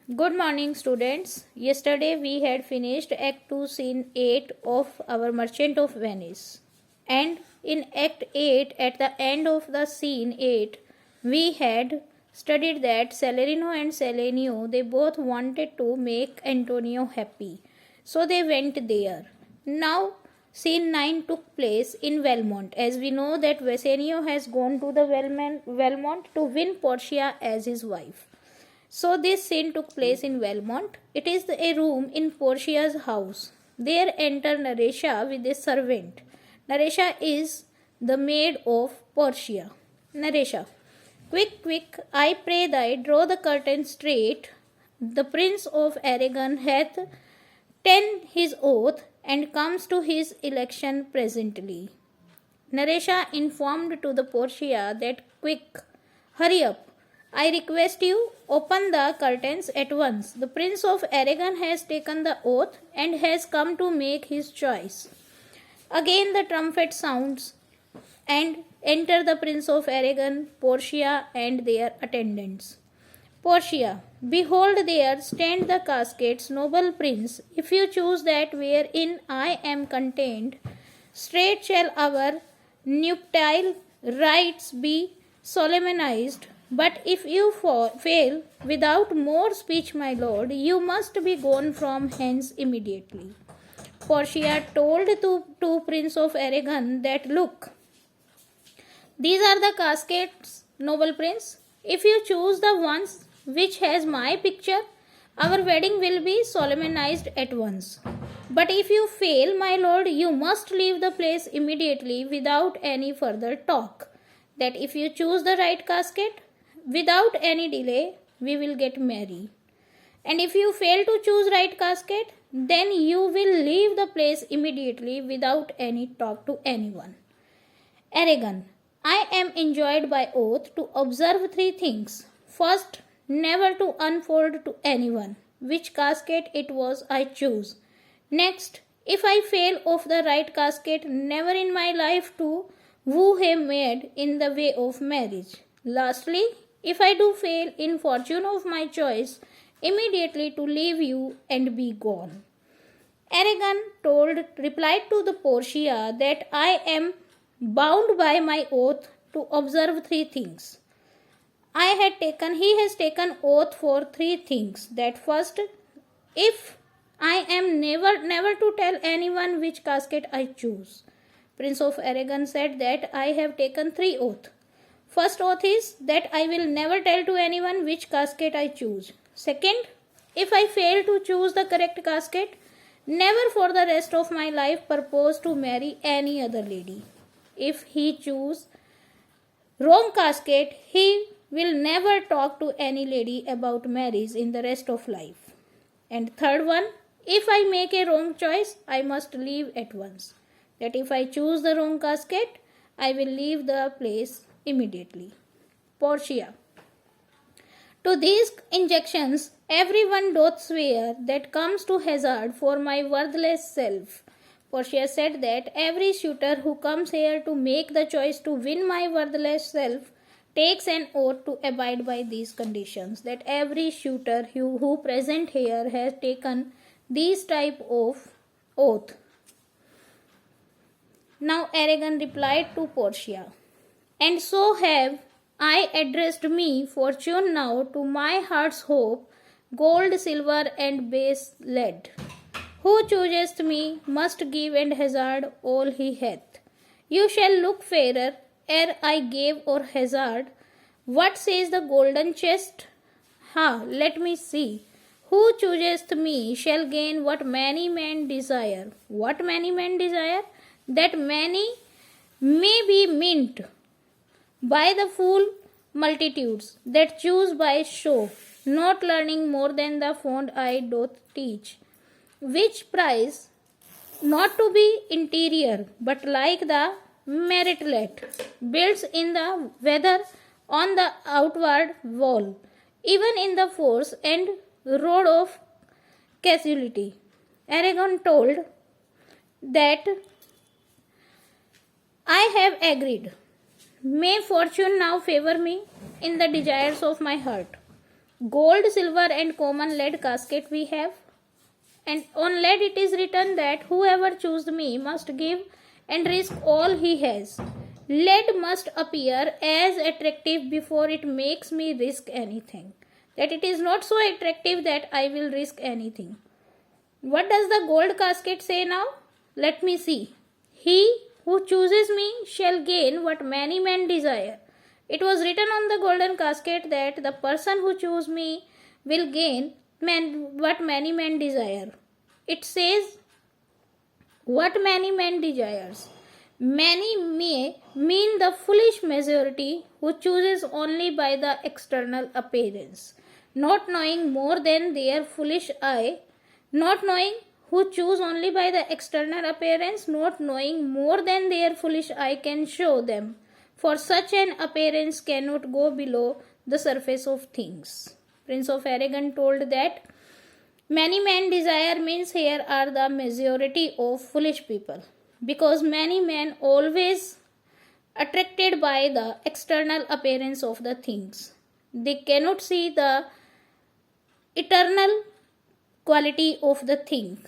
Good morning, students. Yesterday we had finished Act 2, Scene 8 of our Merchant of Venice. And in Act 8, at the end of the Scene 8, we had studied that Salerino and Selenio, they both wanted to make Antonio happy. So they went there. Now, Scene 9 took place in Valmont. As we know that Vesenio has gone to the Valmont to win Portia as his wife. So this scene took place in Valmont. It is a room in Portia's house. There enter Naresha with a servant. Naresha is the maid of Portia. Naresha, quick, I pray thy, draw the curtain straight. The Prince of Aragon hath ta'en his oath and comes to his election presently. Naresha informed to the Portia that quick, hurry up. I request you, open the curtains at once. The Prince of Aragon has taken the oath and has come to make his choice. Again the trumpet sounds and enter the Prince of Aragon, Portia and their attendants. Portia, behold there stand the caskets, noble prince. If you choose that wherein I am contained, straight shall our nuptial rites be solemnized. But if you fail, without more speech, my lord, you must be gone from hence immediately. Portia told to Prince of Aragon that, look, these are the caskets, noble prince. If you choose the ones which has my picture, our wedding will be solemnized at once. But if you fail, my lord, you must leave the place immediately without any further talk. That if you choose the right casket, without any delay, we will get married. And if you fail to choose right casket, then you will leave the place immediately without any talk to anyone. Aragon, I am enjoined by oath to observe 3 things. First, never to unfold to anyone which casket it was I choose. Next, if I fail of the right casket, never in my life to woo a maid in the way of marriage. Lastly, if I do fail in fortune of my choice, immediately to leave you and be gone. Aragon replied to the Portia that I am bound by my oath to observe 3 things. He has taken oath for 3 things. That first, if I am never to tell anyone which casket I choose. Prince of Aragon said that I have taken 3 oaths. First oath is that I will never tell to anyone which casket I choose. Second, if I fail to choose the correct casket, never for the rest of my life propose to marry any other lady. If he choose wrong casket, he will never talk to any lady about marriage in the rest of life. And third one, if I make a wrong choice, I must leave at once. That if I choose the wrong casket, I will leave the place immediately. Portia, to these injunctions everyone doth swear that comes to hazard for my worthless self. Portia said that every suitor who comes here to make the choice to win my worthless self takes an oath to abide by these conditions. That every suitor who present here has taken these type of oath. Now Aragon replied to Portia, and so have I addressed me, fortune now, to my heart's hope, gold, silver, and base lead. Who chooseth me must give and hazard all he hath. You shall look fairer ere I gave or hazard. What says the golden chest? Let me see. Who chooseth me shall gain what many men desire. What many men desire? That many may be mint by the fool multitudes that choose by show, not learning more than the fond eye doth teach, which prize not to be interior, but like the meritlet, builds in the weather on the outward wall, even in the force and road of casualty. Aragon told that I have agreed. May fortune now favor me in the desires of my heart. gold, silver and common lead casket we have. And on lead it is written that whoever chooses me must give and risk all he has. Lead must appear as attractive before it makes me risk anything. That it is not so attractive that I will risk anything. What does the gold casket say now? Let me see. He who chooses me shall gain what many men desire. It was written on the golden casket that the person who chooses me will gain what many men desire. It says what many men desires. Many may mean the foolish majority who chooses only by the external appearance, not knowing more than their foolish eye, not knowing who choose only by the external appearance, not knowing more than their foolish eye can show them, for such an appearance cannot go below the surface of things. Prince of Aragon told that many men desire means here are the majority of foolish people, because many men always attracted by the external appearance of the things. They cannot see the eternal quality of the thing.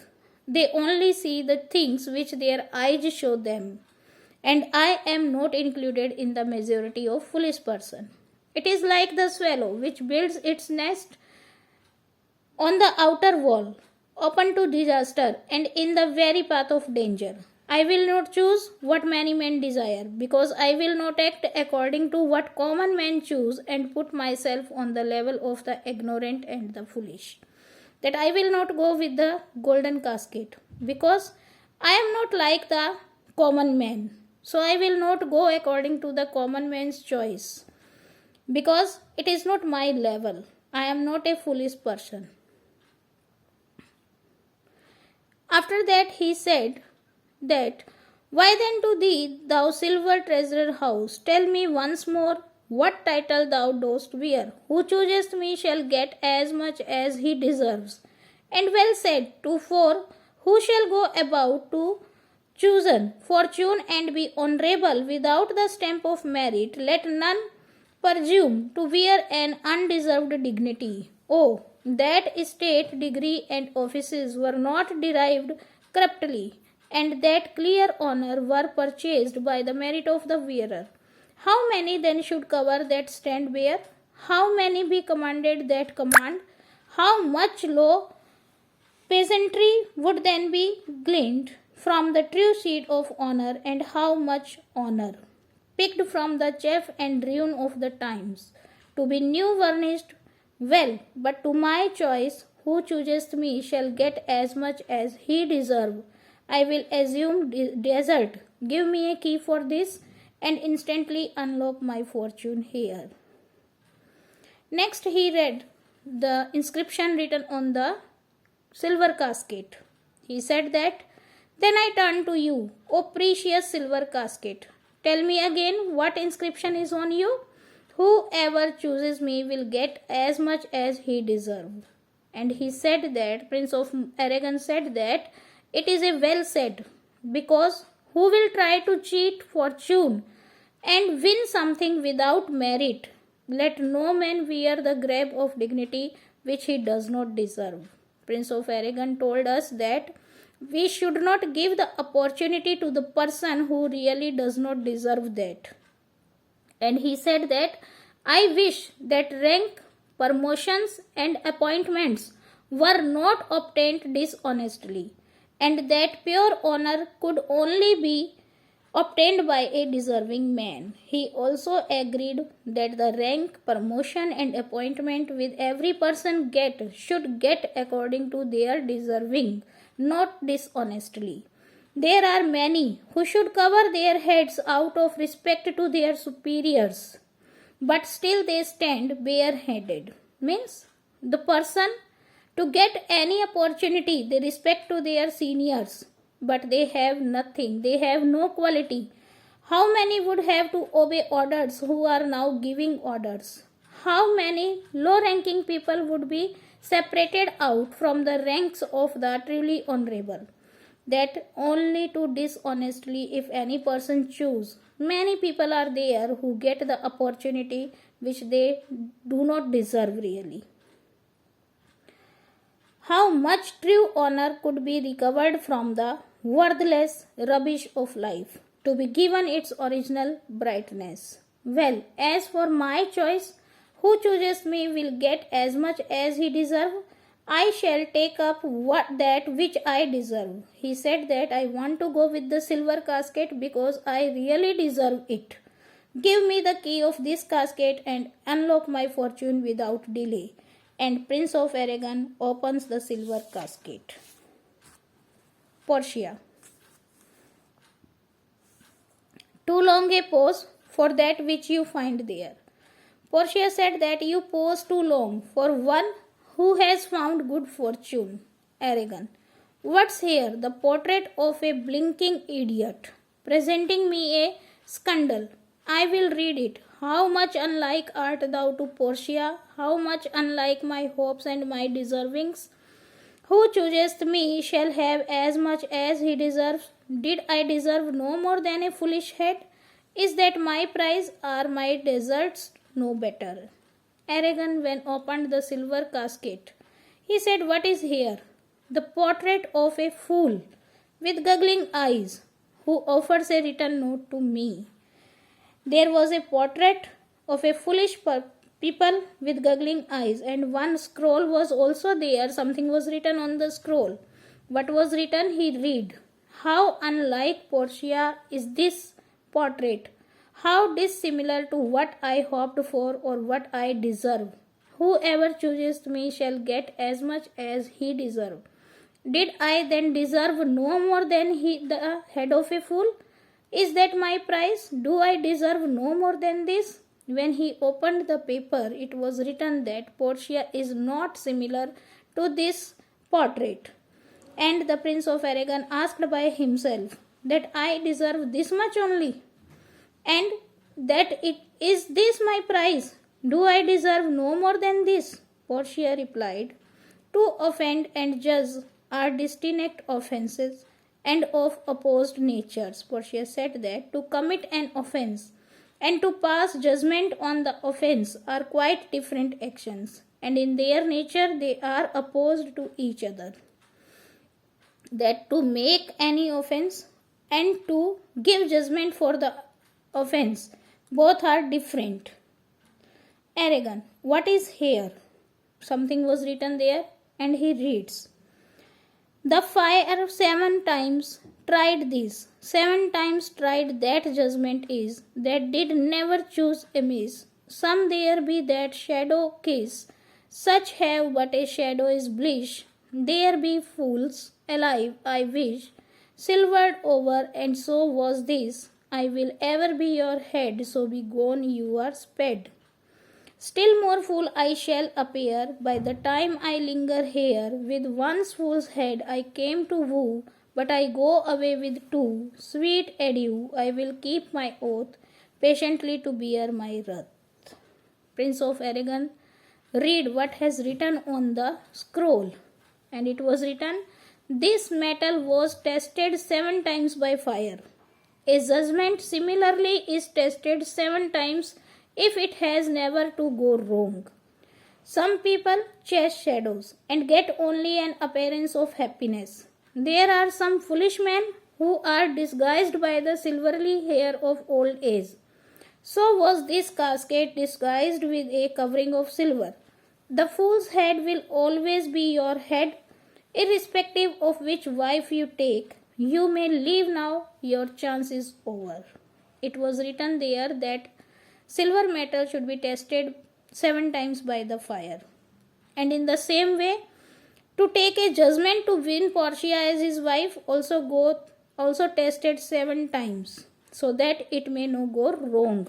They only see the things which their eyes show them. And I am not included in the majority of foolish person. It is like the swallow which builds its nest on the outer wall, open to disaster and in the very path of danger. I will not choose what many men desire, because I will not act according to what common men choose and put myself on the level of the ignorant and the foolish. That I will not go with the golden casket, because I am not like the common man. So I will not go according to the common man's choice, because it is not my level. I am not a foolish person. After that he said that, why then to thee, thou silver treasure house, tell me once more what title thou dost wear. Who chooseth me shall get as much as he deserves. And well said, to for who shall go about to chosen fortune and be honourable without the stamp of merit, let none presume to wear an undeserved dignity. Oh, that estate, degree and offices were not derived corruptly, and that clear honour were purchased by the merit of the wearer. How many then should cover that stand bare? How many be commanded that command? How much low peasantry would then be gleaned from the true seed of honour, and how much honour picked from the chaff and ruin of the times, to be new varnished? Well, but to my choice, who chooseth me shall get as much as he deserve. I will assume desert. Give me a key for this, and instantly unlock my fortune here. Next he read the inscription written on the silver casket. He said that, then I turn to you, O precious silver casket. Tell me again what inscription is on you. Whoever chooses me will get as much as he deserves. And he said that, Prince of Aragon said that, it is a well said, because who will try to cheat fortune and win something without merit? Let no man wear the garb of dignity which he does not deserve. Prince of Aragon told us that we should not give the opportunity to the person who really does not deserve that. And he said that, I wish that rank, promotions and appointments were not obtained dishonestly, and that pure honor could only be obtained by a deserving man. He also agreed that the rank, promotion and appointment with every person should get according to their deserving, not dishonestly. There are many who should cover their heads out of respect to their superiors, but still they stand bareheaded. Means the person to get any opportunity, they respect to their seniors, but they have nothing, they have no quality. How many would have to obey orders who are now giving orders? How many low-ranking people would be separated out from the ranks of the truly honorable? That only to dishonestly, if any person choose, many people are there who get the opportunity which they do not deserve really. how much true honor could be recovered from the worthless rubbish of life to be given its original brightness. Well, as for my choice, who chooses me will get as much as he deserves. I shall take up that which I deserve. He said that I want to go with the silver casket because I really deserve it. Give me the key of this casket and unlock my fortune without delay. And Prince of Aragon opens the silver casket. Portia. Too long a pause for that which you find there. Portia said that you pause too long for one who has found good fortune. Aragon. What's here? The portrait of a blinking idiot, presenting me a scandal. I will read it. How much unlike art thou to Portia? How much unlike my hopes and my deservings? Who chooseth me shall have as much as he deserves. Did I deserve no more than a foolish head? Is that my prize? Are my deserts no better? Aragon then opened the silver casket. He said, what is here? The portrait of a fool with goggling eyes who offers a written note to me. There was a portrait of a foolish people with goggling eyes, and one scroll was also there. Something was written on the scroll. What was written? He read. How unlike Portia is this portrait? How dissimilar to what I hoped for or what I deserve. Whoever chooses me shall get as much as he deserves. Did I then deserve no more than the head of a fool? Is that my price? Do I deserve no more than this? When he opened the paper, it was written that Portia is not similar to this portrait. And the Prince of Aragon asked by himself that I deserve this much only, and that it is this my price. Do I deserve no more than this? Portia replied, to offend and judge are distinct offences and of opposed natures. Portia said that to commit an offence and to pass judgment on the offence are quite different actions, and in their nature they are opposed to each other. That to make any offence and to give judgment for the offence, both are different. Aragon, what is here? Something was written there, and he reads. The fire 7 times tried this, 7 times tried that judgment is, that did never choose amiss. Some there be that shadow kiss, such have but a shadow is bliss. There be fools alive, I wish, silvered over, and so was this. I will ever be your head, so be gone you are sped. Still more fool I shall appear by the time I linger here. With one fool's head I came to woo, but I go away with 2. Sweet adieu, I will keep my oath, patiently to bear my wrath. Prince of Aragon, read what has written on the scroll. And it was written, this metal was tested 7 times by fire. A judgment similarly is tested 7 times if it has never to go wrong. Some people chase shadows and get only an appearance of happiness. There are some foolish men who are disguised by the silvery hair of old age. So was this casket disguised with a covering of silver. The fool's head will always be your head, irrespective of which wife you take. You may leave now, your chance is over. It was written there that silver metal should be tested 7 times by the fire. And in the same way, to take a judgment to win Portia as his wife also tested 7 times, so that it may no go wrong.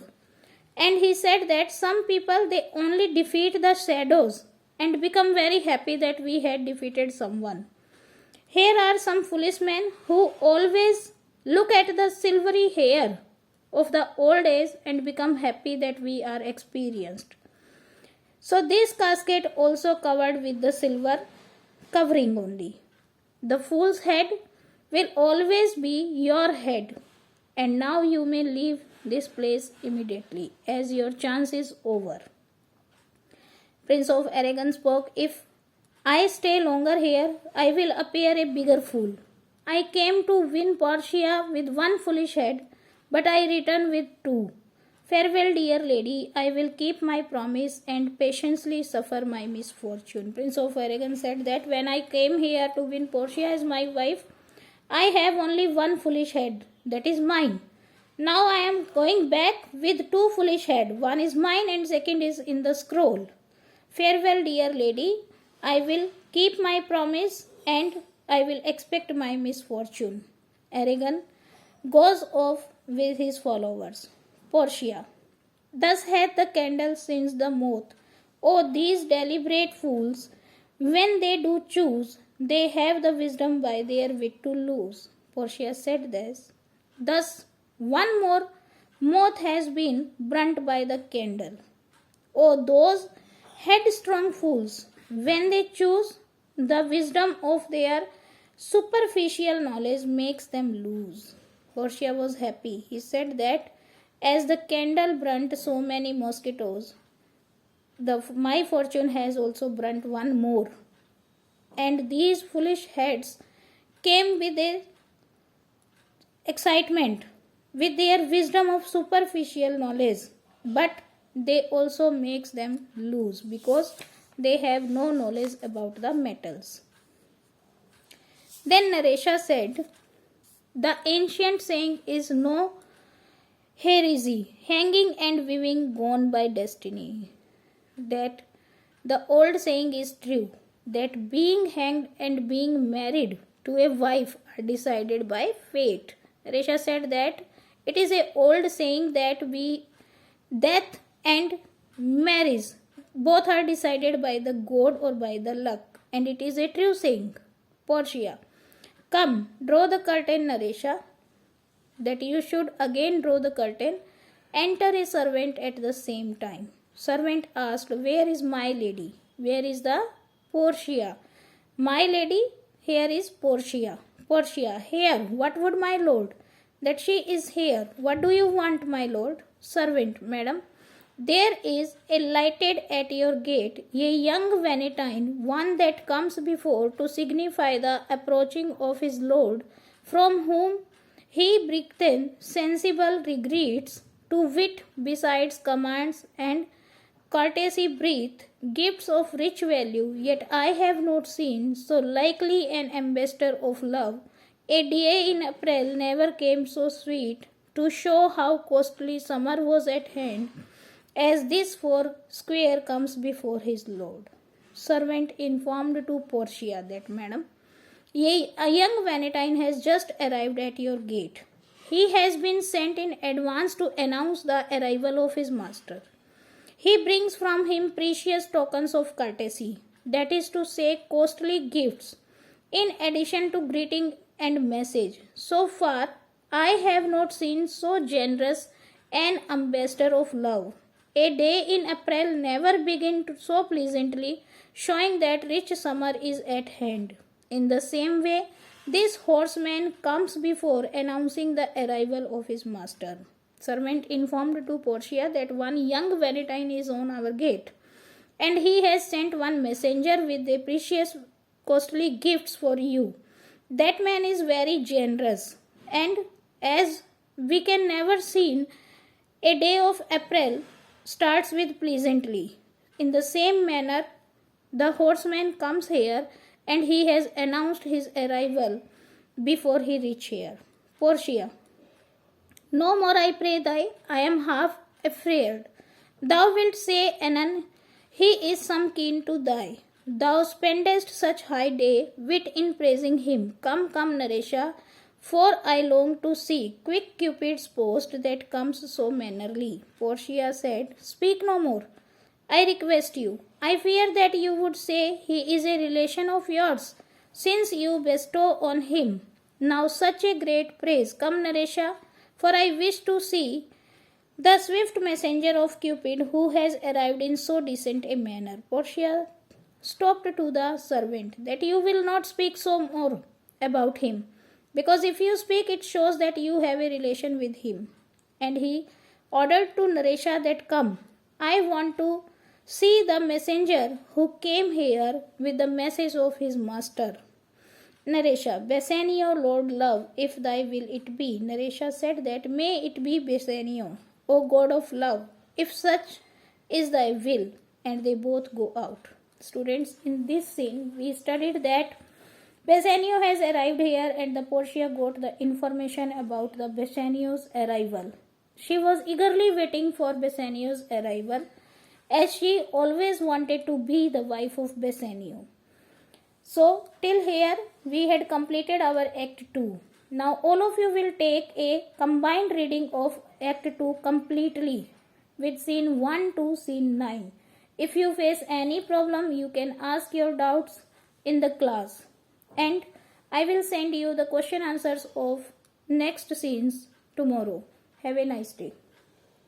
And he said that some people, they only defeat the shadows and become very happy that we had defeated someone. Here are some foolish men who always look at the silvery hair of the old age and become happy that we are experienced. So this casket also covered with the silver covering only. The fool's head will always be your head, and now you may leave this place immediately as your chance is over. Prince of Aragon spoke, if I stay longer here, I will appear a bigger fool. I came to win Portia with one foolish head, but I return with two. Farewell, dear lady, I will keep my promise and patiently suffer my misfortune. Prince of Aragon said that when I came here to win Portia as my wife, I have only one foolish head, that is mine. Now I am going back with two foolish heads. One is mine and second is in the scroll. Farewell, dear lady. I will keep my promise and I will expect my misfortune. Aragon goes off with his followers. Portia. Thus hath the candle singed the moth. O these deliberate fools, when they do choose, they have the wisdom by their wit to lose. Portia said this. Thus one more moth has been burnt by the candle. O those headstrong fools, when they choose, the wisdom of their superficial knowledge makes them lose. Portia was happy. He said that as the candle burnt so many mosquitoes, my fortune has also burnt one more. And these foolish heads came with their excitement, with their wisdom of superficial knowledge, but they also makes them lose because they have no knowledge about the metals. Then Naresha said, the ancient saying is no heresy, hanging and weaving gone by destiny. That the old saying is true, that being hanged and being married to a wife are decided by fate. Naresha said that it is a old saying that death and marriage both are decided by the god or by the luck, and it is a true saying. Portia. Come, draw the curtain, Naresha. That you should again draw the curtain. Enter a servant at the same time. Servant asked, where is my lady? Where is the Portia? My lady, here is Portia. Portia, here, what would my lord? That she is here. What do you want, my lord? Servant, madam. There is a lighted at your gate, a young Venetine, one that comes before to signify the approaching of his lord, from whom he bringeth sensible regrets, to wit, besides commands and courtesy breathe, gifts of rich value, yet I have not seen so likely an ambassador of love. A day in April never came so sweet, to show how costly summer was at hand, as this four square comes before his lord. Servant informed to Portia that, madam, a young Venetine has just arrived at your gate. He has been sent in advance to announce the arrival of his master. He brings from him precious tokens of courtesy, that is to say, costly gifts, in addition to greeting and message. So far, I have not seen so generous an ambassador of love. A day in April never began so pleasantly, showing that rich summer is at hand. In the same way, this horseman comes before announcing the arrival of his master. Servant informed to Portia that one young Venetine is on our gate, and he has sent one messenger with the precious costly gifts for you. That man is very generous, and as we can never seen, a day of April starts with pleasantly. In the same manner, the horseman comes here and he has announced his arrival before he reach here. Portia. No more I pray thee, I am half afraid. Thou wilt say anon, he is some kin to thee. Thou spendest such high day, wit in praising him. Come, come, Naresha, for I long to see quick Cupid's post that comes so mannerly. Portia said, speak no more. I request you. I fear that you would say he is a relation of yours, since you bestow on him now such a great praise. Come, Naresha, for I wish to see the swift messenger of Cupid who has arrived in so decent a manner. Portia stopped to the servant that you will not speak so more about him, because if you speak it shows that you have a relation with him. And he ordered to Naresha that come, I want to See the messenger who came here with the message of his master. Naresha, Bassanio, Lord Love, if thy will it be. Naresha said that, may it be Bassanio, O God of love, if such is thy will. And they both go out. Students, in this scene, we studied that Bassanio has arrived here and the Portia got the information about the Bassanio's arrival. She was eagerly waiting for Bassanio's arrival as she always wanted to be the wife of Bassanio. So, till here we had completed our Act 2. Now, all of you will take a combined reading of Act 2 completely with scene 1 to scene 9. If you face any problem, you can ask your doubts in the class. And I will send you the question answers of next scenes tomorrow. Have a nice day.